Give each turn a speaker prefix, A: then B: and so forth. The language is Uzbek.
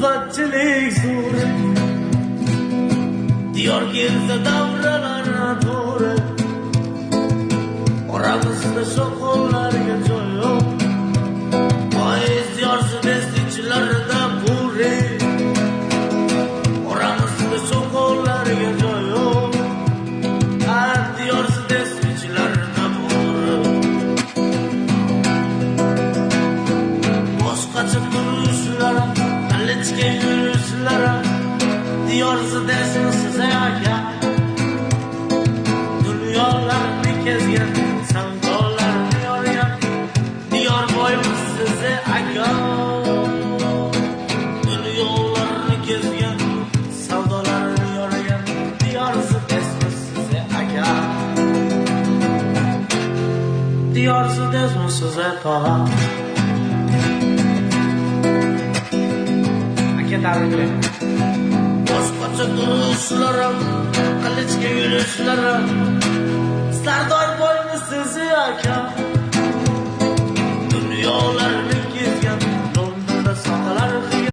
A: g'urbatchilik suri diyor kelsa davralarni to'ri oramizda shoqollarga joy yo'q poyezd diyorsi destichilarida bo'ri oramizda shoqollarga joy yo'q diyorsi destichilarida bo'ri boshqacha turishlar qilichga yurishlar diyorsi desmisiz aka dunyolarni kezgan savdolarni yorgan diyor boymisiz aka dunyolarni kezgan savdolarni yorgan diyorsi desmisiz aka diyorsi desmisiz aka aka tabriklayman boshqacha turishlar qilichga yurishlari sardor boymisiz aka